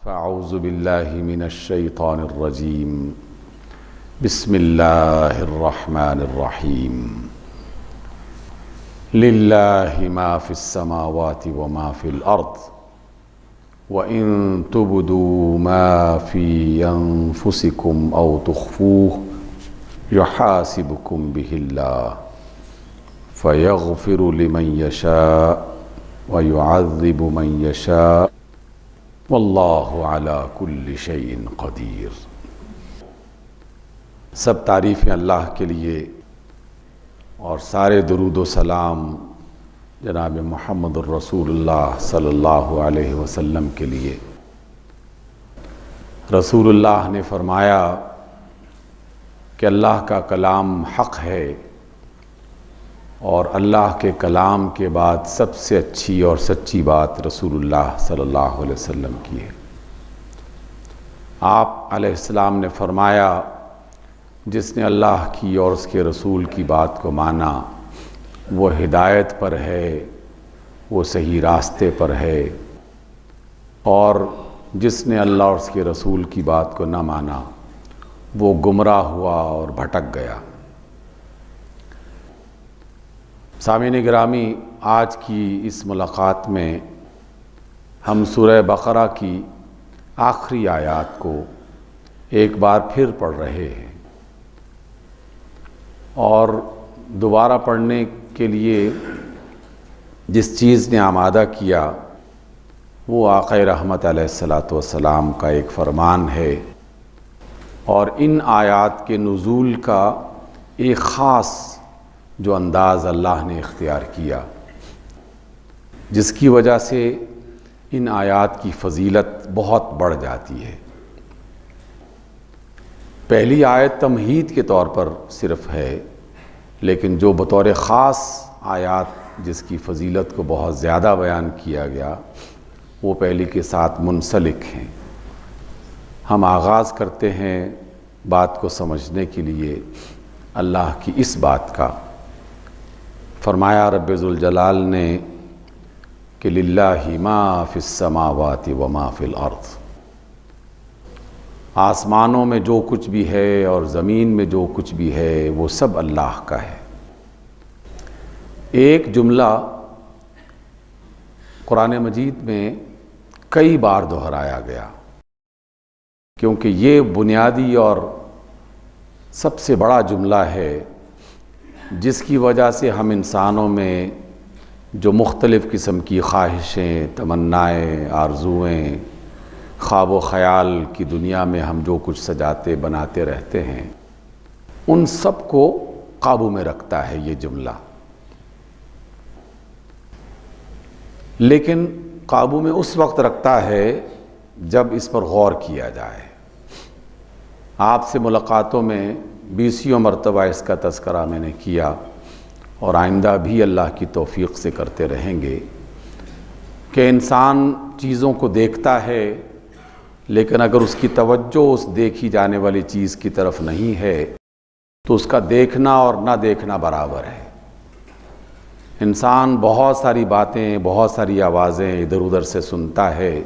فاعوذ باللہ من الشیطان الرجیم بسم اللہ الرحمن الرحیم للہ ما فی السماوات وما فی الارض وَإِن تُبْدُوا مَا فِي أَنفُسِكُمْ أَوْ تُخْفُوهُ يُحَاسِبْكُم بِهِ اللَّهُ فَيَغْفِرُ لِمَن يَشَاءُ وَيُعَذِّبُ مَن يَشَاءُ وَاللَّهُ عَلَى كُلِّ شَيْءٍ قَدِيرٌ۔ سب تعریفیں اللہ کے لیے اور سارے درود و سلام جناب محمد الرسول اللہ صلی اللہ علیہ وسلم کے لیے۔ رسول اللہ نے فرمایا کہ اللہ کا کلام حق ہے اور اللہ کے کلام کے بعد سب سے اچھی اور سچی بات رسول اللہ صلی اللہ علیہ وسلم کی ہے۔ آپ علیہ السلام نے فرمایا جس نے اللہ کی اور اس کے رسول کی بات کو مانا وہ ہدایت پر ہے، وہ صحیح راستے پر ہے، اور جس نے اللہ اور اس کے رسول کی بات کو نہ مانا وہ گمراہ ہوا اور بھٹک گیا۔ سامعین گرامی، آج کی اس ملاقات میں ہم سورہ بقرہ کی آخری آیات کو ایک بار پھر پڑھ رہے ہیں، اور دوبارہ پڑھنے کے لیے جس چیز نے آمادہ کیا وہ آقا رحمت علیہ السلام کا ایک فرمان ہے، اور ان آیات کے نزول کا ایک خاص جو انداز اللہ نے اختیار کیا جس کی وجہ سے ان آیات کی فضیلت بہت بڑھ جاتی ہے۔ پہلی آیت تمہید کے طور پر صرف ہے، لیکن جو بطور خاص آیات جس کی فضیلت کو بہت زیادہ بیان کیا گیا وہ پہلی کے ساتھ منسلک ہیں۔ ہم آغاز کرتے ہیں بات کو سمجھنے کے لیے اللہ کی اس بات کا۔ فرمایا رب ذوالجلال نے کہ للہ ما فی السماوات وما فی الارض، آسمانوں میں جو کچھ بھی ہے اور زمین میں جو کچھ بھی ہے وہ سب اللہ کا ہے۔ ایک جملہ قرآن مجید میں کئی بار دہرایا گیا، کیونکہ یہ بنیادی اور سب سے بڑا جملہ ہے جس کی وجہ سے ہم انسانوں میں جو مختلف قسم کی خواہشیں، تمنائیں، آرزوئیں، خواب و خیال کی دنیا میں ہم جو کچھ سجاتے بناتے رہتے ہیں ان سب کو قابو میں رکھتا ہے یہ جملہ، لیکن قابو میں اس وقت رکھتا ہے جب اس پر غور کیا جائے۔ آپ سے ملاقاتوں میں 20 مرتبہ اس کا تذکرہ میں نے کیا اور آئندہ بھی اللہ کی توفیق سے کرتے رہیں گے کہ انسان چیزوں کو دیکھتا ہے، لیکن اگر اس کی توجہ اس دیکھی جانے والی چیز کی طرف نہیں ہے تو اس کا دیکھنا اور نہ دیکھنا برابر ہے۔ انسان بہت ساری باتیں، بہت ساری آوازیں ادھر ادھر سے سنتا ہے،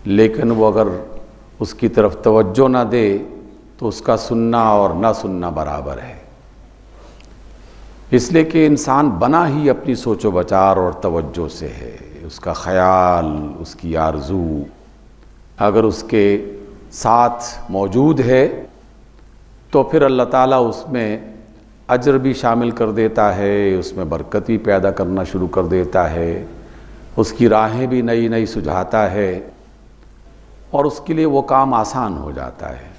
لیکن وہ اگر اس کی طرف توجہ نہ دے تو اس کا سننا اور نہ سننا برابر ہے، اس لیے کہ انسان بنا ہی اپنی سوچ و بچار اور توجہ سے ہے۔ اس کا خیال، اس کی آرزو اگر اس کے ساتھ موجود ہے تو پھر اللہ تعالیٰ اس میں اجر بھی شامل کر دیتا ہے، اس میں برکت بھی پیدا کرنا شروع کر دیتا ہے، اس کی راہیں بھی نئی نئی سجھاتا ہے اور اس کے لیے وہ کام آسان ہو جاتا ہے۔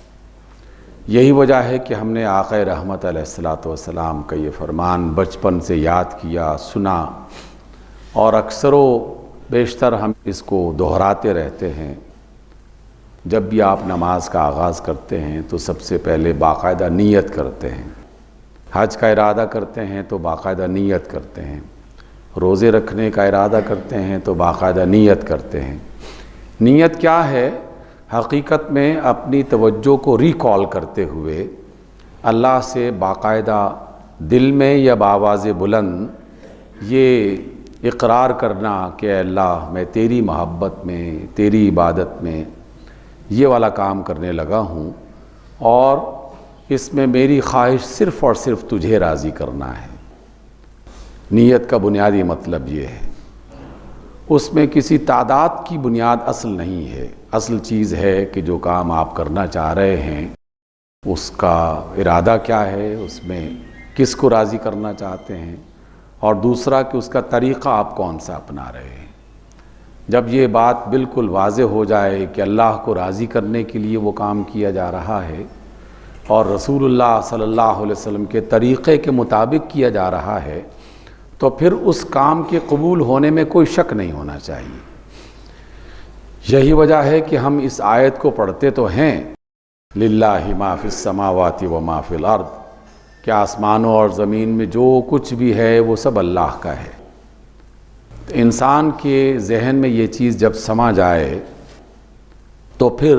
یہی وجہ ہے کہ ہم نے آقا رحمت علیہ السلام کا یہ فرمان بچپن سے یاد کیا، سنا، اور اکثر و بیشتر ہم اس کو دہراتے رہتے ہیں۔ جب بھی آپ نماز کا آغاز کرتے ہیں تو سب سے پہلے باقاعدہ نیت کرتے ہیں، حج کا ارادہ کرتے ہیں تو باقاعدہ نیت کرتے ہیں، روزے رکھنے کا ارادہ کرتے ہیں تو باقاعدہ نیت کرتے ہیں۔ نیت کیا ہے؟ حقیقت میں اپنی توجہ کو ریکال کرتے ہوئے اللہ سے باقاعدہ دل میں یا بآواز بلند یہ اقرار کرنا کہ اے اللہ میں تیری محبت میں، تیری عبادت میں یہ والا کام کرنے لگا ہوں، اور اس میں میری خواہش صرف اور صرف تجھے راضی کرنا ہے۔ نیت کا بنیادی مطلب یہ ہے، اس میں کسی تعداد کی بنیاد اصل نہیں ہے۔ اصل چیز ہے کہ جو کام آپ کرنا چاہ رہے ہیں اس کا ارادہ کیا ہے، اس میں کس کو راضی کرنا چاہتے ہیں، اور دوسرا کہ اس کا طریقہ آپ کون سا اپنا رہے ہیں۔ جب یہ بات بالکل واضح ہو جائے کہ اللہ کو راضی کرنے کے لیے وہ کام کیا جا رہا ہے اور رسول اللہ صلی اللہ علیہ وسلم کے طریقے کے مطابق کیا جا رہا ہے، تو پھر اس کام کے قبول ہونے میں کوئی شک نہیں ہونا چاہیے۔ یہی وجہ ہے کہ ہم اس آیت کو پڑھتے تو ہیں، للہ ما فی السماوات و ما فی الارض، کہ آسمانوں اور زمین میں جو کچھ بھی ہے وہ سب اللہ کا ہے۔ انسان کے ذہن میں یہ چیز جب سما جائے تو پھر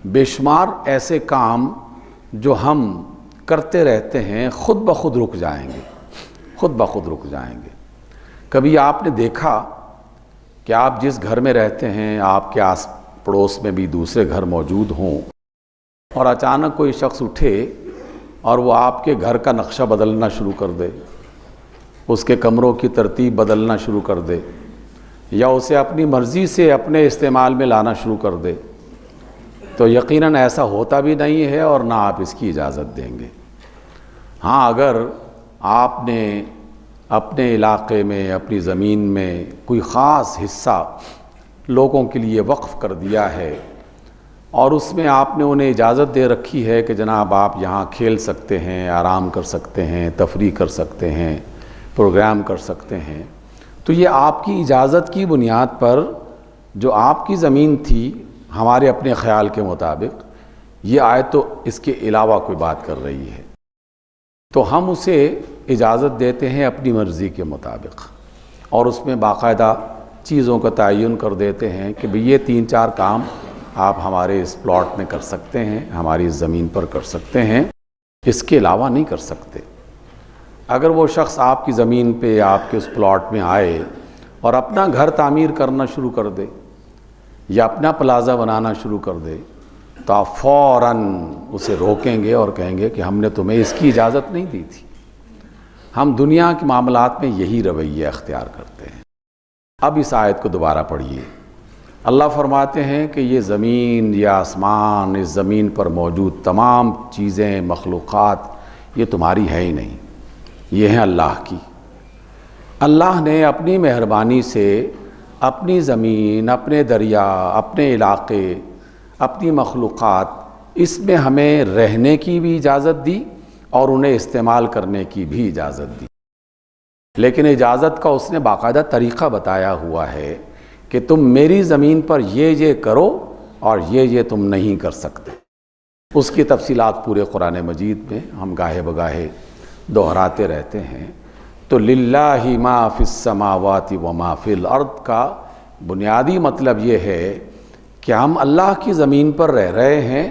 بے شمار ایسے کام جو ہم کرتے رہتے ہیں خود بخود رک جائیں گے، خود بخود رک جائیں گے۔ کبھی آپ نے دیکھا کہ آپ جس گھر میں رہتے ہیں آپ کے آس پڑوس میں بھی دوسرے گھر موجود ہوں، اور اچانک کوئی شخص اٹھے اور وہ آپ کے گھر کا نقشہ بدلنا شروع کر دے، اس کے کمروں کی ترتیب بدلنا شروع کر دے، یا اسے اپنی مرضی سے اپنے استعمال میں لانا شروع کر دے، تو یقیناً ایسا ہوتا بھی نہیں ہے اور نہ آپ اس کی اجازت دیں گے۔ ہاں، اگر آپ نے اپنے علاقے میں، اپنی زمین میں کوئی خاص حصہ لوگوں کے لیے وقف کر دیا ہے اور اس میں آپ نے انہیں اجازت دے رکھی ہے کہ جناب آپ یہاں کھیل سکتے ہیں، آرام کر سکتے ہیں، تفریح کر سکتے ہیں، پروگرام کر سکتے ہیں، تو یہ آپ کی اجازت کی بنیاد پر جو آپ کی زمین تھی ہمارے اپنے خیال کے مطابق، یہ آیت تو اس کے علاوہ کوئی بات کر رہی ہے، تو ہم اسے اجازت دیتے ہیں اپنی مرضی کے مطابق، اور اس میں باقاعدہ چیزوں کا تعین کر دیتے ہیں کہ بھئی یہ 3-4 کام آپ ہمارے اس پلاٹ میں کر سکتے ہیں، ہماری اس زمین پر کر سکتے ہیں، اس کے علاوہ نہیں کر سکتے۔ اگر وہ شخص آپ کی زمین پہ، آپ کے اس پلاٹ میں آئے اور اپنا گھر تعمیر کرنا شروع کر دے یا اپنا پلازہ بنانا شروع کر دے، تو آپ فوراً اسے روکیں گے اور کہیں گے کہ ہم نے تمہیں اس کی اجازت نہیں دی تھی۔ ہم دنیا کے معاملات میں یہی رویہ اختیار کرتے ہیں۔ اب اس آیت کو دوبارہ پڑھیے۔ اللہ فرماتے ہیں کہ یہ زمین، یہ آسمان، اس زمین پر موجود تمام چیزیں، مخلوقات، یہ تمہاری ہے ہی نہیں، یہ ہیں اللہ کی۔ اللہ نے اپنی مہربانی سے اپنی زمین، اپنے دریا، اپنے علاقے، اپنی مخلوقات، اس میں ہمیں رہنے کی بھی اجازت دی اور انہیں استعمال کرنے کی بھی اجازت دی، لیکن اجازت کا اس نے باقاعدہ طریقہ بتایا ہوا ہے کہ تم میری زمین پر یہ کرو اور یہ تم نہیں کر سکتے۔ اس کی تفصیلات پورے قرآن مجید میں ہم گاہے بگاہے دہراتے رہتے ہیں۔ تو للہ ما فی السماوات و ما فی الارض کا بنیادی مطلب یہ ہے کہ ہم اللہ کی زمین پر رہ رہے ہیں،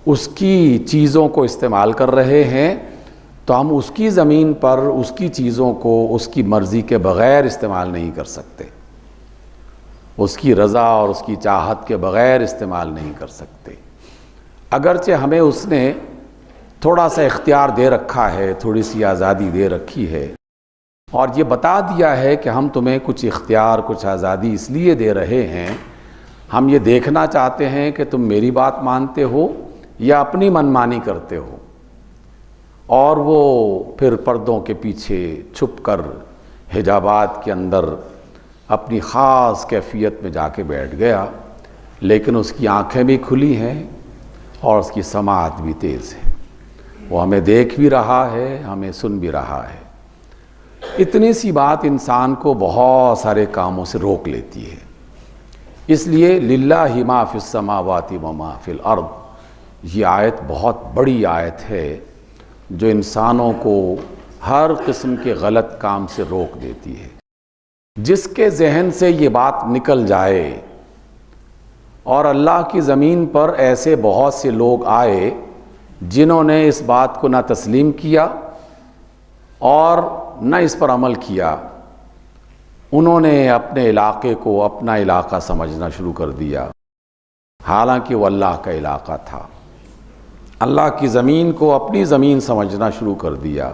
اس کی چیزوں کو استعمال کر رہے ہیں، تو ہم اس کی زمین پر اس کی چیزوں کو اس کی مرضی کے بغیر استعمال نہیں کر سکتے، اس کی رضا اور اس کی چاہت کے بغیر استعمال نہیں کر سکتے۔ اگرچہ ہمیں اس نے تھوڑا سا اختیار دے رکھا ہے، تھوڑی سی آزادی دے رکھی ہے، اور یہ بتا دیا ہے کہ ہم تمہیں کچھ اختیار، کچھ آزادی اس لیے دے رہے ہیں، ہم یہ دیکھنا چاہتے ہیں کہ تم میری بات مانتے ہو یا اپنی منمانی کرتے ہو۔ اور وہ پھر پردوں کے پیچھے چھپ کر حجابات کے اندر اپنی خاص کیفیت میں جا کے بیٹھ گیا، لیکن اس کی آنکھیں بھی کھلی ہیں اور اس کی سماعت بھی تیز ہے، وہ ہمیں دیکھ بھی رہا ہے، ہمیں سن بھی رہا ہے۔ اتنی سی بات انسان کو بہت سارے کاموں سے روک لیتی ہے۔ اس لیے للہ ما فی السماوات و ما فی الارض، یہ آیت بہت بڑی آیت ہے جو انسانوں کو ہر قسم کے غلط کام سے روک دیتی ہے۔ جس کے ذہن سے یہ بات نکل جائے، اور اللہ کی زمین پر ایسے بہت سے لوگ آئے جنہوں نے اس بات کو نہ تسلیم کیا اور نہ اس پر عمل کیا، انہوں نے اپنے علاقے کو اپنا علاقہ سمجھنا شروع کر دیا، حالانکہ وہ اللہ کا علاقہ تھا۔ اللہ کی زمین کو اپنی زمین سمجھنا شروع کر دیا،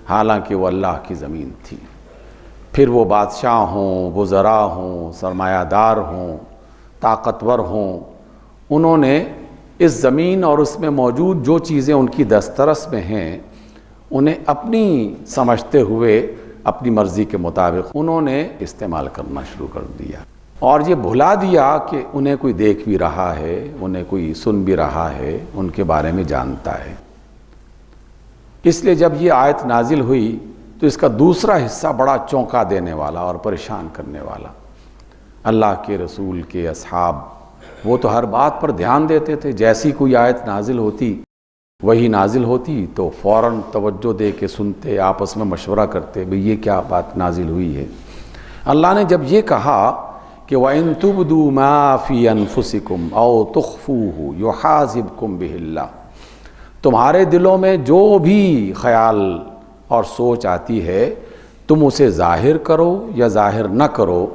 حالانکہ وہ اللہ کی زمین تھی۔ پھر وہ بادشاہ ہوں، وزراء ہوں، سرمایہ دار ہوں، طاقتور ہوں، انہوں نے اس زمین اور اس میں موجود جو چیزیں ان کی دسترس میں ہیں انہیں اپنی سمجھتے ہوئے اپنی مرضی کے مطابق انہوں نے استعمال کرنا شروع کر دیا، اور یہ بھلا دیا کہ انہیں کوئی دیکھ بھی رہا ہے، انہیں کوئی سن بھی رہا ہے، ان کے بارے میں جانتا ہے۔ اس لیے جب یہ آیت نازل ہوئی تو اس کا دوسرا حصہ بڑا چونکا دینے والا اور پریشان کرنے والا۔ اللہ کے رسول کے اصحاب وہ تو ہر بات پر دھیان دیتے تھے، جیسی کوئی آیت نازل ہوتی وہی نازل ہوتی تو فوراً توجہ دے کے سنتے، آپس میں مشورہ کرتے، بھئی یہ کیا بات نازل ہوئی ہے۔ اللہ نے جب یہ کہا کہ وَإِن تُبْدُوا مَا فِي أَنفُسِكُمْ أَوْ تُخْفُوهُ يُحَاسِبْكُمْ بِهِ اللَّهُ، تمہارے دلوں میں جو بھی خیال اور سوچ آتی ہے تم اسے ظاہر کرو یا ظاہر نہ کرو،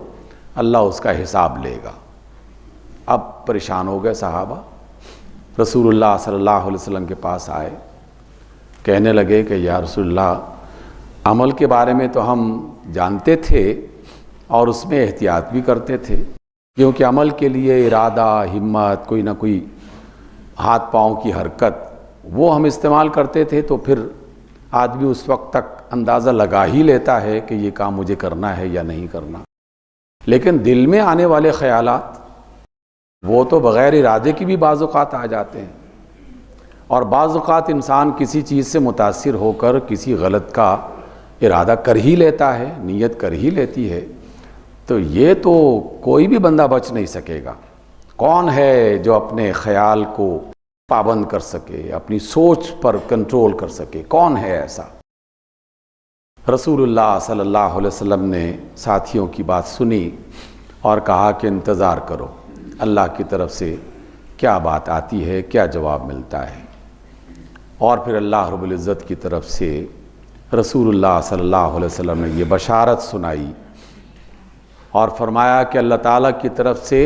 اللہ اس کا حساب لے گا۔ اب پریشان ہو گئے صحابہ، رسول اللہ صلی اللہ علیہ وسلم کے پاس آئے، کہنے لگے کہ یا رسول اللہ، عمل کے بارے میں تو ہم جانتے تھے اور اس میں احتیاط بھی کرتے تھے، کیونکہ عمل کے لیے ارادہ، ہمت، کوئی نہ کوئی ہاتھ پاؤں کی حرکت وہ ہم استعمال کرتے تھے، تو پھر آدمی اس وقت تک اندازہ لگا ہی لیتا ہے کہ یہ کام مجھے کرنا ہے یا نہیں کرنا۔ لیکن دل میں آنے والے خیالات وہ تو بغیر ارادے کی بھی بعض اوقات آ جاتے ہیں، اور بعض اوقات انسان کسی چیز سے متاثر ہو کر کسی غلط کا ارادہ کر ہی لیتا ہے، نیت کر ہی لیتی ہے، تو یہ تو کوئی بھی بندہ بچ نہیں سکے گا۔ کون ہے جو اپنے خیال کو پابند کر سکے، اپنی سوچ پر کنٹرول کر سکے؟ کون ہے ایسا؟ رسول اللہ صلی اللہ علیہ وسلم نے ساتھیوں کی بات سنی اور کہا کہ انتظار کرو، اللہ کی طرف سے کیا بات آتی ہے، کیا جواب ملتا ہے۔ اور پھر اللہ رب العزت کی طرف سے رسول اللہ صلی اللہ علیہ وسلم نے یہ بشارت سنائی اور فرمایا کہ اللہ تعالیٰ کی طرف سے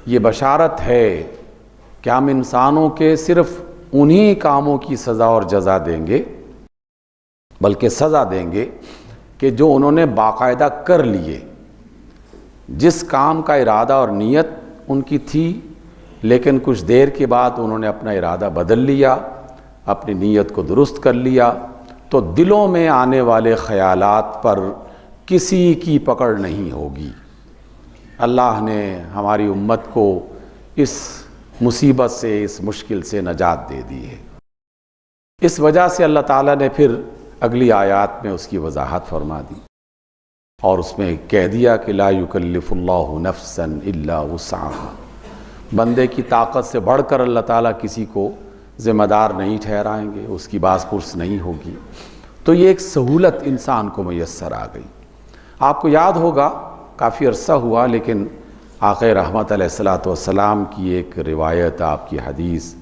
یہ بشارت ہے کہ ہم انسانوں کے صرف انہی کاموں کی سزا اور جزا دیں گے، بلکہ سزا دیں گے کہ جو انہوں نے باقاعدہ کر لیے، جس کام کا ارادہ اور نیت ان کی تھی لیکن کچھ دیر کے بعد انہوں نے اپنا ارادہ بدل لیا، اپنی نیت کو درست کر لیا، تو دلوں میں آنے والے خیالات پر کسی کی پکڑ نہیں ہوگی۔ اللہ نے ہماری امت کو اس مصیبت سے، اس مشکل سے نجات دے دی ہے۔ اس وجہ سے اللہ تعالیٰ نے پھر اگلی آیات میں اس کی وضاحت فرما دی اور اس میں کہہ دیا کہ لا یکلف اللہ نفسا الا وسعها، بندے کی طاقت سے بڑھ کر اللہ تعالیٰ کسی کو ذمہ دار نہیں ٹھہرائیں گے، اس کی باز پرس نہیں ہوگی۔ تو یہ ایک سہولت انسان کو میسر آ گئی۔ آپ کو یاد ہوگا کافی عرصہ ہوا، لیکن آقا رحمت علیہ الصلوۃ والسلام کی ایک روایت، آپ کی حدیث،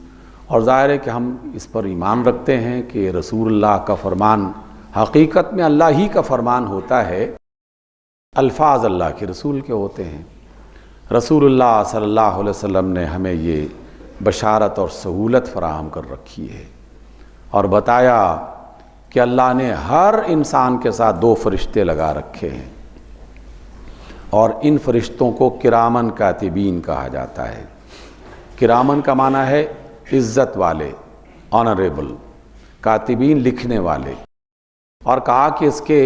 اور ظاہر ہے کہ ہم اس پر ایمان رکھتے ہیں کہ رسول اللہ کا فرمان حقیقت میں اللہ ہی کا فرمان ہوتا ہے، الفاظ اللہ کے رسول کے ہوتے ہیں۔ رسول اللہ صلی اللہ علیہ وسلم نے ہمیں یہ بشارت اور سہولت فراہم کر رکھی ہے اور بتایا کہ اللہ نے ہر انسان کے ساتھ 2 فرشتے لگا رکھے ہیں، اور ان فرشتوں کو کرامن کاتبین کہا جاتا ہے۔ کرامن کا معنی ہے عزت والے، آنریبل، کاتبین لکھنے والے، اور کہا کہ اس کے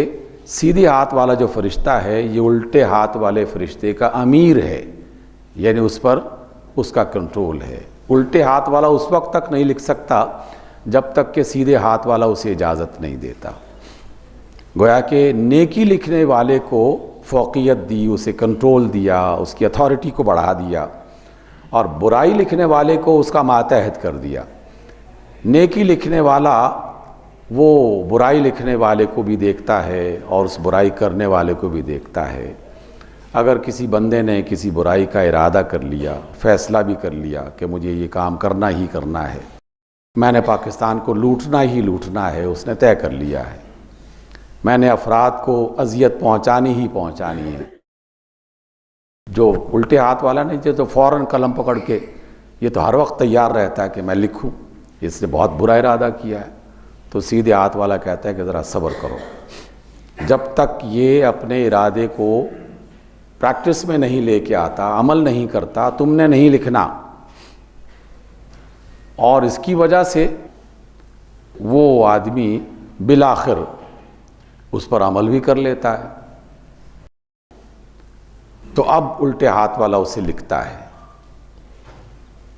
سیدھے ہاتھ والا جو فرشتہ ہے یہ الٹے ہاتھ والے فرشتے کا امیر ہے، یعنی اس پر اس کا کنٹرول ہے۔ الٹے ہاتھ والا اس وقت تک نہیں لکھ سکتا جب تک کہ سیدھے ہاتھ والا اسے اجازت نہیں دیتا۔ گویا کہ نیکی لکھنے والے کو فوقیت دی، اسے کنٹرول دیا، اس کی اتھارٹی کو بڑھا دیا، اور برائی لکھنے والے کو اس کا ماتحت کر دیا۔ نیکی لکھنے والا وہ برائی لکھنے والے کو بھی دیکھتا ہے اور اس برائی کرنے والے کو بھی دیکھتا ہے۔ اگر کسی بندے نے کسی برائی کا ارادہ کر لیا، فیصلہ بھی کر لیا کہ مجھے یہ کام کرنا ہی کرنا ہے، میں نے پاکستان کو لوٹنا ہی لوٹنا ہے، اس نے طے کر لیا ہے، میں نے افراد کو اذیت پہنچانی ہی پہنچانی ہے، جو الٹے ہاتھ والا نہیں تھے تو فوراً قلم پکڑ کے یہ تو ہر وقت تیار رہتا ہے کہ میں لکھوں، اس نے بہت برا ارادہ کیا ہے۔ تو سیدھے ہاتھ والا کہتا ہے کہ ذرا صبر کرو، جب تک یہ اپنے ارادے کو پریکٹس میں نہیں لے کے آتا، عمل نہیں کرتا، تم نے نہیں لکھنا۔ اور اس کی وجہ سے وہ آدمی بالآخر اس پر عمل بھی کر لیتا ہے۔ تو اب الٹے ہاتھ والا اسے لکھتا ہے،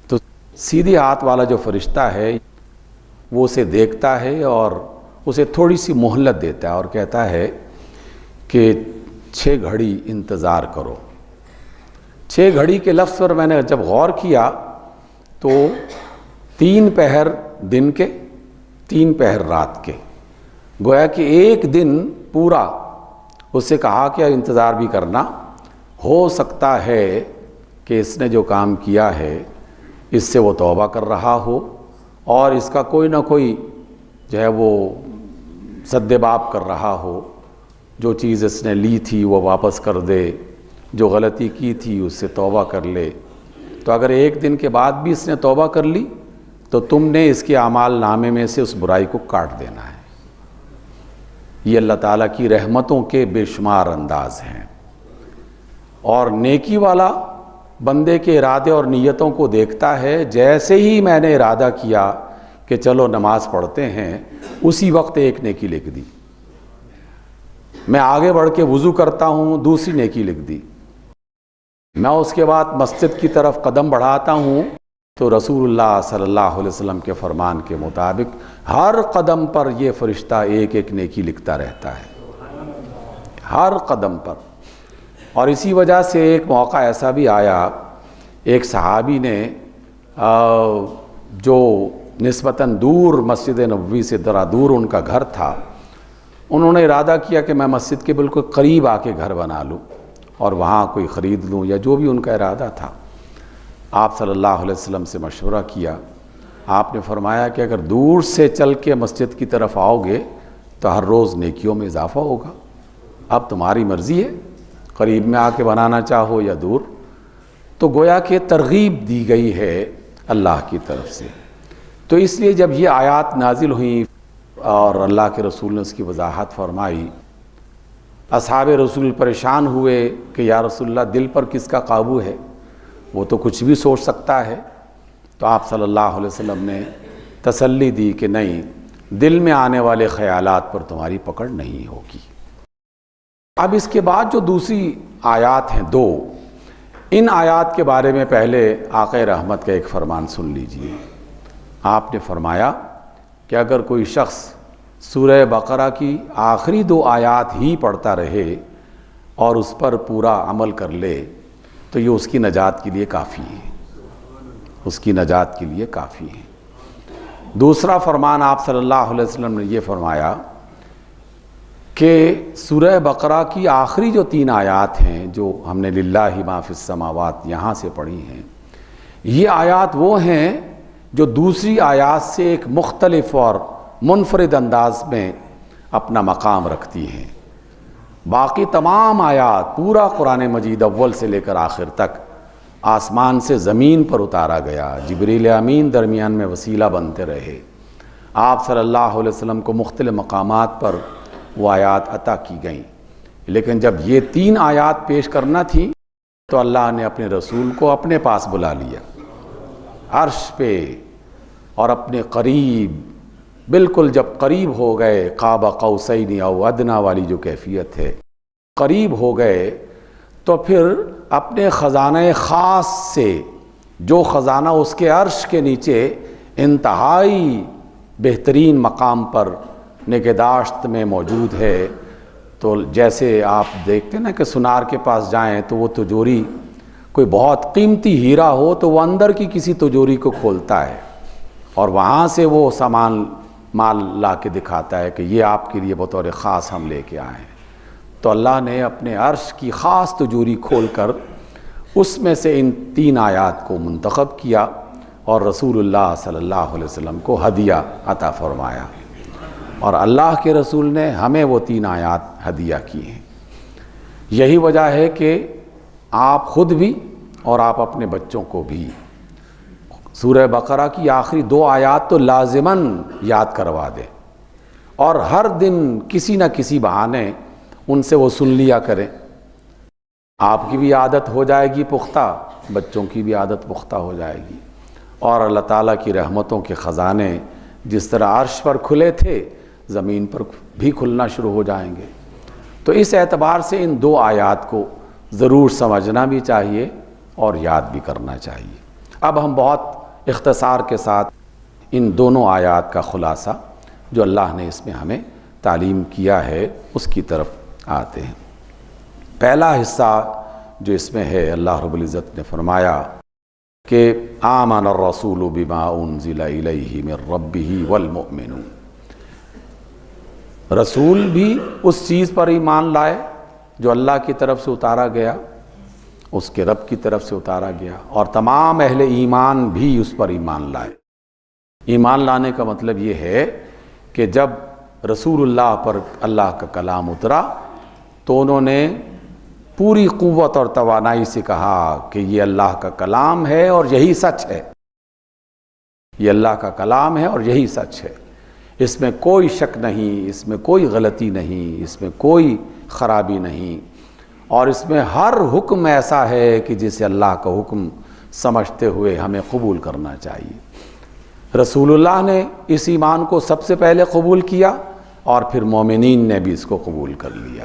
تو سیدھے ہاتھ والا جو فرشتہ ہے وہ اسے دیکھتا ہے اور اسے تھوڑی سی مہلت دیتا ہے اور کہتا ہے کہ 6 گھڑی انتظار کرو۔ 6 گھڑی کے لفظ پر میں نے جب غور کیا تو 3 پہر دن کے، 3 پہر رات کے، گویا کہ ایک دن پورا اس سے کہا کہ انتظار بھی کرنا، ہو سکتا ہے کہ اس نے جو کام کیا ہے اس سے وہ توبہ کر رہا ہو اور اس کا کوئی نہ کوئی جو ہے وہ سد باب کر رہا ہو، جو چیز اس نے لی تھی وہ واپس کر دے، جو غلطی کی تھی اس سے توبہ کر لے۔ تو اگر ایک دن کے بعد بھی اس نے توبہ کر لی تو تم نے اس کے اعمال نامے میں سے اس برائی کو کاٹ دینا ہے۔ یہ اللہ تعالیٰ کی رحمتوں کے بے شمار انداز ہیں۔ اور نیکی والا بندے کے ارادے اور نیتوں کو دیکھتا ہے، جیسے ہی میں نے ارادہ کیا کہ چلو نماز پڑھتے ہیں، اسی وقت ایک نیکی لکھ دی۔ میں آگے بڑھ کے وضو کرتا ہوں، دوسری نیکی لکھ دی۔ میں اس کے بعد مسجد کی طرف قدم بڑھاتا ہوں تو رسول اللہ صلی اللہ علیہ وسلم کے فرمان کے مطابق ہر قدم پر یہ فرشتہ ایک ایک نیکی لکھتا رہتا ہے، ہر قدم پر۔ اور اسی وجہ سے ایک موقع ایسا بھی آیا، ایک صحابی نے جو نسبتاً دور مسجد نبوی سے ذرا دور ان کا گھر تھا، انہوں نے ارادہ کیا کہ میں مسجد کے بالکل قریب آ کے گھر بنا لوں اور وہاں کوئی خرید لوں، یا جو بھی ان کا ارادہ تھا۔ آپ صلی اللہ علیہ وسلم سے مشورہ کیا، آپ نے فرمایا کہ اگر دور سے چل کے مسجد کی طرف آؤ گے تو ہر روز نیکیوں میں اضافہ ہوگا، اب تمہاری مرضی ہے قریب میں آ کے بنانا چاہو یا دور۔ تو گویا کہ ترغیب دی گئی ہے اللہ کی طرف سے۔ تو اس لیے جب یہ آیات نازل ہوئیں اور اللہ کے رسول نے اس کی وضاحت فرمائی، اصحاب رسول پریشان ہوئے کہ یا رسول اللہ دل پر کس کا قابو ہے، وہ تو کچھ بھی سوچ سکتا ہے۔ تو آپ صلی اللہ علیہ وسلم نے تسلی دی کہ نہیں، دل میں آنے والے خیالات پر تمہاری پکڑ نہیں ہوگی۔ اب اس کے بعد جو دوسری آیات ہیں 2، ان آیات کے بارے میں پہلے آقا رحمت کا ایک فرمان سن لیجئے۔ آپ نے فرمایا کہ اگر کوئی شخص سورہ بقرہ کی آخری 2 آیات ہی پڑھتا رہے اور اس پر پورا عمل کر لے تو یہ اس کی نجات کے لیے کافی ہے، اس کی نجات کے لیے کافی ہے۔ دوسرا فرمان آپ صلی اللہ علیہ وسلم نے یہ فرمایا کہ سورہ بقرہ کی آخری جو 3 آیات ہیں، جو ہم نے للہ ما فی السماوات یہاں سے پڑھی ہیں، یہ آیات وہ ہیں جو دوسری آیات سے ایک مختلف اور منفرد انداز میں اپنا مقام رکھتی ہیں۔ باقی تمام آیات، پورا قرآن مجید اول سے لے کر آخر تک آسمان سے زمین پر اتارا گیا، جبریل امین درمیان میں وسیلہ بنتے رہے، آپ صلی اللہ علیہ وسلم کو مختلف مقامات پر وہ آیات عطا کی گئیں۔ لیکن جب یہ 3 آیات پیش کرنا تھی تو اللہ نے اپنے رسول کو اپنے پاس بلا لیا عرش پہ، اور اپنے قریب، بالکل جب قریب ہو گئے، قاب قوسین او ادنیٰ والی جو کیفیت ہے، قریب ہو گئے تو پھر اپنے خزانہ خاص سے، جو خزانہ اس کے عرش کے نیچے انتہائی بہترین مقام پر نگہداشت میں موجود ہے، تو جیسے آپ دیکھتے ہیں نا کہ سونار کے پاس جائیں تو وہ تجوری، کوئی بہت قیمتی ہیرا ہو تو وہ اندر کی کسی تجوری کو کھولتا ہے اور وہاں سے وہ سامان مال لا کے دکھاتا ہے کہ یہ آپ کے لیے بطور خاص ہم لے کے آئے ہیں۔ تو اللہ نے اپنے عرش کی خاص تجوری کھول کر اس میں سے ان 3 آیات کو منتخب کیا اور رسول اللہ صلی اللہ علیہ وسلم کو ہدیہ عطا فرمایا، اور اللہ کے رسول نے ہمیں وہ 3 آیات ہدیہ کی ہیں۔ یہی وجہ ہے کہ آپ خود بھی اور آپ اپنے بچوں کو بھی سورہ بقرہ کی آخری 2 آیات تو لازماً یاد کروا دیں، اور ہر دن کسی نہ کسی بہانے ان سے وہ سن لیا کریں۔ آپ کی بھی عادت ہو جائے گی پختہ، بچوں کی بھی عادت پختہ ہو جائے گی، اور اللہ تعالیٰ کی رحمتوں کے خزانے جس طرح عرش پر کھلے تھے زمین پر بھی کھلنا شروع ہو جائیں گے۔ تو اس اعتبار سے ان 2 آیات کو ضرور سمجھنا بھی چاہیے اور یاد بھی کرنا چاہیے۔ اب ہم بہت اختصار کے ساتھ ان دونوں آیات کا خلاصہ جو اللہ نے اس میں ہمیں تعلیم کیا ہے اس کی طرف آتے ہیں۔ پہلا حصہ جو اس میں ہے، اللہ رب العزت نے فرمایا کہ آمن الرسول بما انزل الیہ من ربہ والمؤمنون، رسول بھی اس چیز پر ایمان لائے جو اللہ کی طرف سے اتارا گیا، اس کے رب کی طرف سے اتارا گیا، اور تمام اہل ایمان بھی اس پر ایمان لائے۔ ایمان لانے کا مطلب یہ ہے کہ جب رسول اللہ پر اللہ کا کلام اترا تو انہوں نے پوری قوت اور توانائی سے کہا کہ یہ اللہ کا کلام ہے اور یہی سچ ہے، یہ اللہ کا کلام ہے اور یہی سچ ہے، اس میں کوئی شک نہیں، اس میں کوئی غلطی نہیں، اس میں کوئی خرابی نہیں، اور اس میں ہر حکم ایسا ہے کہ جسے اللہ کا حکم سمجھتے ہوئے ہمیں قبول کرنا چاہیے۔ رسول اللہ نے اس ایمان کو سب سے پہلے قبول کیا اور پھر مومنین نے بھی اس کو قبول کر لیا۔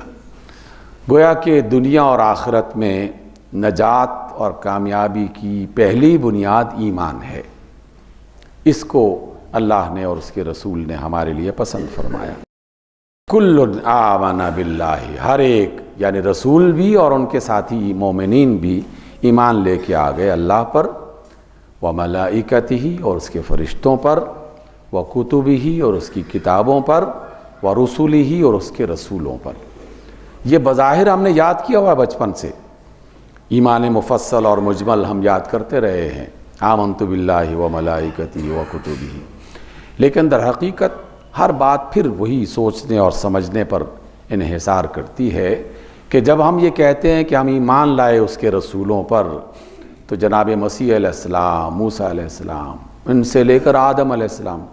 گویا کہ دنیا اور آخرت میں نجات اور کامیابی کی پہلی بنیاد ایمان ہے، اس کو اللہ نے اور اس کے رسول نے ہمارے لیے پسند فرمایا۔ کل آمن باللہ، ہر ایک یعنی رسول بھی اور ان کے ساتھی مومنین بھی ایمان لے کے آ گئے اللہ پر، وملائکتہ اور اس کے فرشتوں پر، وکتبہ اور اس کی کتابوں پر، ورسلہ اور اس کے رسولوں پر۔ یہ بظاہر ہم نے یاد کیا ہوا بچپن سے، ایمان مفصل اور مجمل ہم یاد کرتے رہے ہیں، آمنت باللہ وملائکتہ وکتبہ، لیکن در حقیقت ہر بات پھر وہی سوچنے اور سمجھنے پر انحصار کرتی ہے کہ جب ہم یہ کہتے ہیں کہ ہم ایمان لائے اس کے رسولوں پر، تو جناب مسیح علیہ السلام، موسیٰ علیہ السلام، ان سے لے کر آدم علیہ السلام،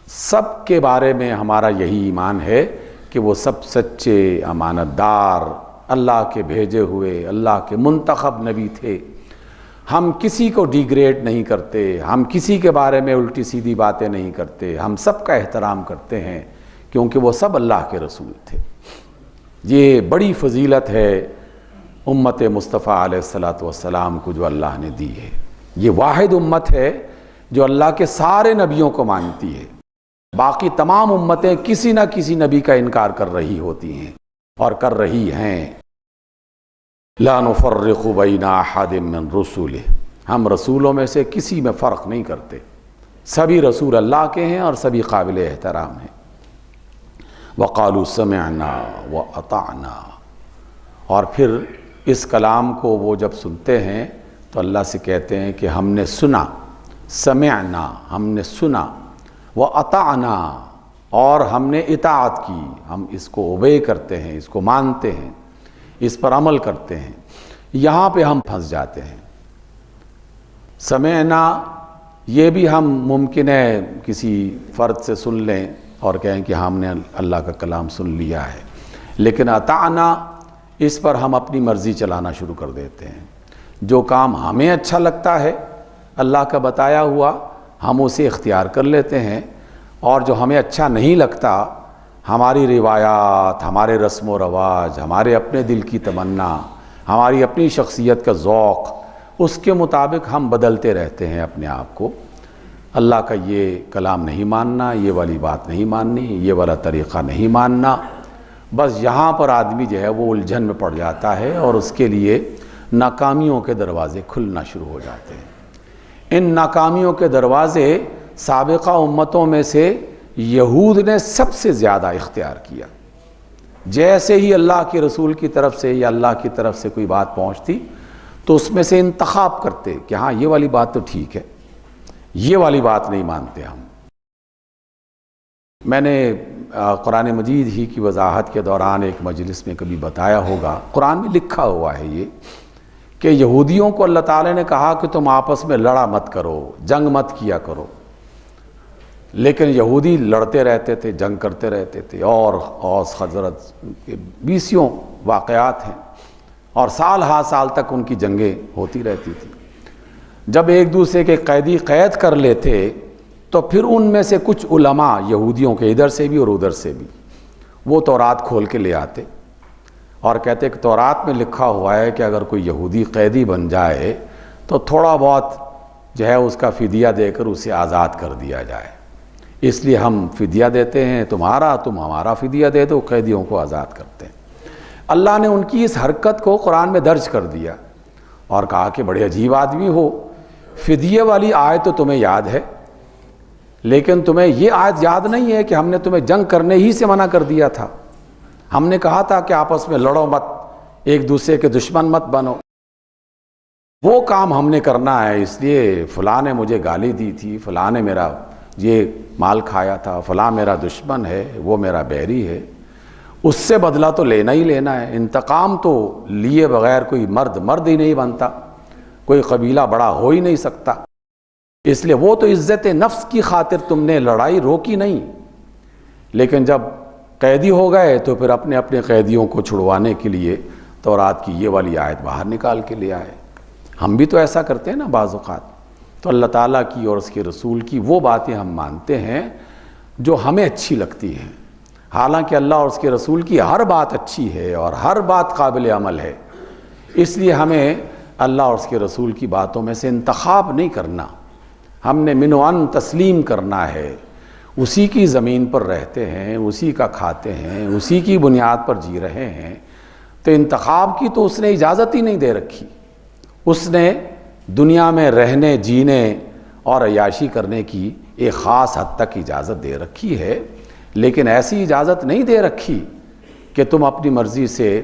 سب کے بارے میں ہمارا یہی ایمان ہے کہ وہ سب سچے امانت دار، اللہ کے بھیجے ہوئے، اللہ کے منتخب نبی تھے۔ ہم کسی کو ڈیگریڈ نہیں کرتے، ہم کسی کے بارے میں الٹی سیدھی باتیں نہیں کرتے، ہم سب کا احترام کرتے ہیں کیونکہ وہ سب اللہ کے رسول تھے۔ یہ بڑی فضیلت ہے امت مصطفیٰ علیہ الصلاۃ والسلام کو جو اللہ نے دی ہے۔ یہ واحد امت ہے جو اللہ کے سارے نبیوں کو مانتی ہے، باقی تمام امتیں کسی نہ کسی نبی کا انکار کر رہی ہوتی ہیں اور کر رہی ہیں۔ لا نفرق بین احد من رسولہ، ہم رسولوں میں سے کسی میں فرق نہیں کرتے، سبھی رسول اللہ کے ہیں اور سبھی قابل احترام ہیں۔ وقالوا سمعنا واطعنا، اور پھر اس کلام کو وہ جب سنتے ہیں تو اللہ سے کہتے ہیں کہ ہم نے سنا، سمعنا ہم نے سنا، واطعنا اور ہم نے اطاعت کی، ہم اس کو اوبے کرتے ہیں، اس کو مانتے ہیں، اس پر عمل کرتے ہیں۔ یہاں پہ ہم پھنس جاتے ہیں۔ سمعنا یہ بھی ہم ممکن ہے کسی فرد سے سن لیں اور کہیں کہ ہم نے اللہ کا کلام سن لیا ہے، لیکن اطعنا اس پر ہم اپنی مرضی چلانا شروع کر دیتے ہیں۔ جو کام ہمیں اچھا لگتا ہے اللہ کا بتایا ہوا، ہم اسے اختیار کر لیتے ہیں، اور جو ہمیں اچھا نہیں لگتا، ہماری روایات، ہمارے رسم و رواج، ہمارے اپنے دل کی تمنا، ہماری اپنی شخصیت کا ذوق، اس کے مطابق ہم بدلتے رہتے ہیں اپنے آپ کو۔ اللہ کا یہ کلام نہیں ماننا، یہ والی بات نہیں ماننی، یہ والا طریقہ نہیں ماننا، بس یہاں پر آدمی جو ہے وہ الجھن میں پڑ جاتا ہے اور اس کے لیے ناکامیوں کے دروازے کھلنا شروع ہو جاتے ہیں۔ ان ناکامیوں کے دروازے سابقہ امتوں میں سے یہود نے سب سے زیادہ اختیار کیا۔ جیسے ہی اللہ کے رسول کی طرف سے یا اللہ کی طرف سے کوئی بات پہنچتی تو اس میں سے انتخاب کرتے کہ ہاں یہ والی بات تو ٹھیک ہے، یہ والی بات نہیں مانتے ہم۔ میں نے قرآن مجید ہی کی وضاحت کے دوران ایک مجلس میں کبھی بتایا ہوگا، قرآن میں لکھا ہوا ہے یہ کہ یہودیوں کو اللہ تعالیٰ نے کہا کہ تم آپس میں لڑا مت کرو، جنگ مت کیا کرو، لیکن یہودی لڑتے رہتے تھے، جنگ کرتے رہتے تھے، اور اوس خزرج کے 20 واقعات ہیں، اور سال ہا سال تک ان کی جنگیں ہوتی رہتی تھی۔ جب ایک دوسرے کے قیدی قید کر لیتے تو پھر ان میں سے کچھ علماء یہودیوں کے ادھر سے بھی اور ادھر سے بھی وہ تورات کھول کے لے آتے اور کہتے کہ تورات میں لکھا ہوا ہے کہ اگر کوئی یہودی قیدی بن جائے تو تھوڑا بہت جو ہے اس کا فدیہ دے کر اسے آزاد کر دیا جائے، اس لیے ہم فدیہ دیتے ہیں، تم ہمارا فدیہ دے دو، قیدیوں کو آزاد کرتے ہیں۔ اللہ نے ان کی اس حرکت کو قرآن میں درج کر دیا اور کہا کہ بڑے عجیب آدمی ہو، فدیے والی آیت تو تمہیں یاد ہے، لیکن تمہیں یہ آیت یاد نہیں ہے کہ ہم نے تمہیں جنگ کرنے ہی سے منع کر دیا تھا، ہم نے کہا تھا کہ آپس میں لڑو مت، ایک دوسرے کے دشمن مت بنو، وہ کام ہم نے کرنا ہے، اس لیے فلاں نے مجھے گالی دی تھی، فلاں نے میرا یہ مال کھایا تھا، فلاں میرا دشمن ہے، وہ میرا بیری ہے، اس سے بدلہ تو لینا ہی لینا ہے، انتقام تو لیے بغیر کوئی مرد ہی نہیں بنتا، کوئی قبیلہ بڑا ہو ہی نہیں سکتا، اس لیے وہ تو عزت نفس کی خاطر تم نے لڑائی روکی نہیں، لیکن جب قیدی ہو گئے تو پھر اپنے اپنے قیدیوں کو چھڑوانے کے لیے تورات کی یہ والی آیت باہر نکال کے لے آئے۔ ہم بھی تو ایسا کرتے ہیں نا بعض اوقات، تو اللہ تعالیٰ کی اور اس کے رسول کی وہ باتیں ہم مانتے ہیں جو ہمیں اچھی لگتی ہیں، حالانکہ اللہ اور اس کے رسول کی ہر بات اچھی ہے اور ہر بات قابل عمل ہے، اس لیے ہمیں اللہ اور اس کے رسول کی باتوں میں سے انتخاب نہیں کرنا، ہم نے من و ان تسلیم کرنا ہے، اسی کی زمین پر رہتے ہیں، اسی کا کھاتے ہیں، اسی کی بنیاد پر جی رہے ہیں، تو انتخاب کی تو اس نے اجازت ہی نہیں دے رکھی، اس نے دنیا میں رہنے جینے اور عیاشی کرنے کی ایک خاص حد تک اجازت دے رکھی ہے، لیکن ایسی اجازت نہیں دے رکھی کہ تم اپنی مرضی سے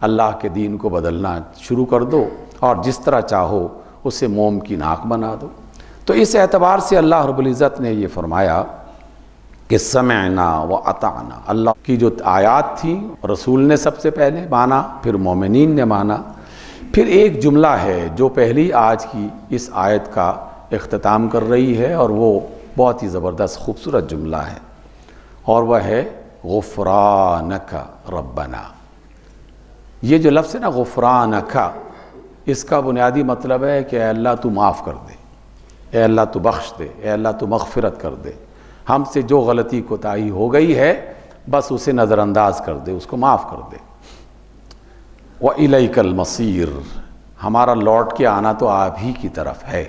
اللہ کے دین کو بدلنا شروع کر دو اور جس طرح چاہو اسے موم کی ناک بنا دو۔ تو اس اعتبار سے اللہ رب العزت نے یہ فرمایا کہ سمعنا و اطعنا، اللہ کی جو آیات تھیں رسول نے سب سے پہلے مانا، پھر مومنین نے مانا، پھر ایک جملہ ہے جو پہلی آج کی اس آیت کا اختتام کر رہی ہے اور وہ بہت ہی زبردست خوبصورت جملہ ہے، اور وہ ہے غفرانک ربنا۔ یہ جو لفظ ہے نا غفرانک، اس کا بنیادی مطلب ہے کہ اے اللہ تو معاف کر دے، اے اللہ تو بخش دے، اے اللہ تو مغفرت کر دے، ہم سے جو غلطی کوتاہی ہو گئی ہے بس اسے نظر انداز کر دے، اس کو معاف کر دے۔ وَإِلَيْكَ الْمَصِيرُ، ہمارا لوٹ کے آنا تو آپ ہی کی طرف ہے۔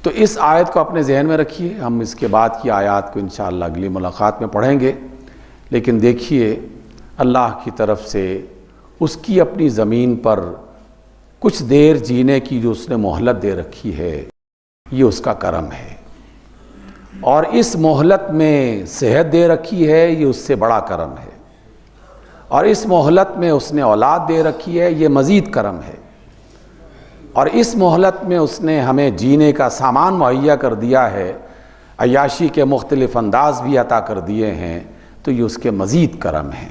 تو اس آیت کو اپنے ذہن میں رکھیے، ہم اس کے بعد کی آیات کو انشاءاللہ اگلی ملاقات میں پڑھیں گے، لیکن دیکھیے اللہ کی طرف سے اس کی اپنی زمین پر کچھ دیر جینے کی جو اس نے مہلت دے رکھی ہے، یہ اس کا کرم ہے، اور اس مہلت میں صحت دے رکھی ہے، یہ اس سے بڑا کرم ہے، اور اس مہلت میں اس نے اولاد دے رکھی ہے، یہ مزید کرم ہے، اور اس مہلت میں اس نے ہمیں جینے کا سامان مہیا کر دیا ہے، عیاشی کے مختلف انداز بھی عطا کر دیے ہیں، تو یہ اس کے مزید کرم ہیں۔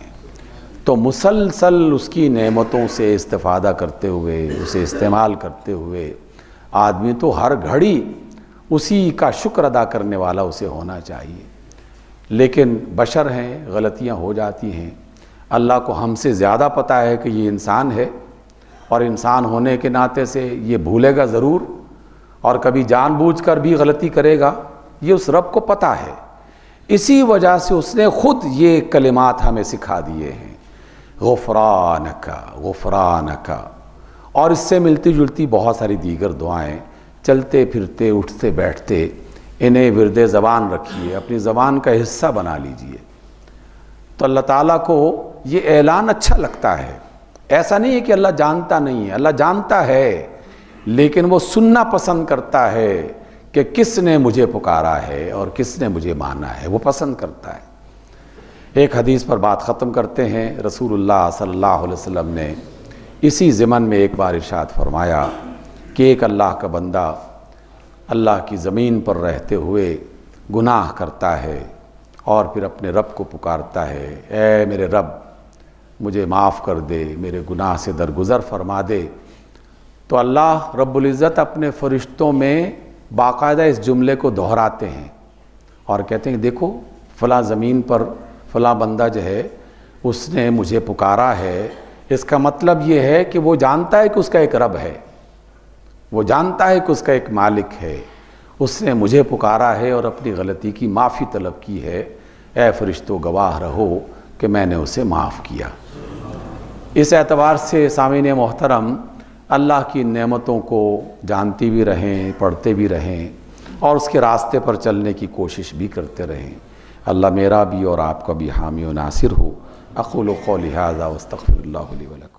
تو مسلسل اس کی نعمتوں سے استفادہ کرتے ہوئے، اسے استعمال کرتے ہوئے آدمی تو ہر گھڑی اسی کا شکر ادا کرنے والا اسے ہونا چاہیے، لیکن بشر ہیں، غلطیاں ہو جاتی ہیں، اللہ کو ہم سے زیادہ پتہ ہے کہ یہ انسان ہے، اور انسان ہونے کے ناطے سے یہ بھولے گا ضرور، اور کبھی جان بوجھ کر بھی غلطی کرے گا، یہ اس رب کو پتہ ہے، اسی وجہ سے اس نے خود یہ کلمات ہمیں سکھا دیے ہیں، غفرانک غفرانک، اور اس سے ملتی جلتی بہت ساری دیگر دعائیں، چلتے پھرتے اٹھتے بیٹھتے انہیں ورد زبان رکھیے، اپنی زبان کا حصہ بنا لیجئے۔ تو اللہ تعالیٰ کو یہ اعلان اچھا لگتا ہے، ایسا نہیں ہے کہ اللہ جانتا نہیں ہے، اللہ جانتا ہے، لیکن وہ سننا پسند کرتا ہے کہ کس نے مجھے پکارا ہے اور کس نے مجھے مانا ہے، وہ پسند کرتا ہے۔ ایک حدیث پر بات ختم کرتے ہیں، رسول اللہ صلی اللہ علیہ وسلم نے اسی ضمن میں ایک بار ارشاد فرمایا کہ ایک اللہ کا بندہ اللہ کی زمین پر رہتے ہوئے گناہ کرتا ہے اور پھر اپنے رب کو پکارتا ہے، اے میرے رب مجھے معاف کر دے، میرے گناہ سے درگزر فرما دے، تو اللہ رب العزت اپنے فرشتوں میں باقاعدہ اس جملے کو دہراتے ہیں اور کہتے ہیں دیکھو فلاں زمین پر فلاں بندہ جو ہے اس نے مجھے پکارا ہے، اس کا مطلب یہ ہے کہ وہ جانتا ہے کہ اس کا ایک رب ہے، وہ جانتا ہے کہ اس کا ایک مالک ہے، اس نے مجھے پکارا ہے اور اپنی غلطی کی معافی طلب کی ہے، اے فرشتوں گواہ رہو کہ میں نے اسے معاف کیا۔ اس اعتبار سے سامعین محترم اللہ کی نعمتوں کو جانتی بھی رہیں، پڑھتے بھی رہیں اور اس کے راستے پر چلنے کی کوشش بھی کرتے رہیں۔ اللہ میرا بھی اور آپ کا بھی حامی و ناصر ہو۔ اقول قولی ھذا واستغفر اللہ لی ولکم۔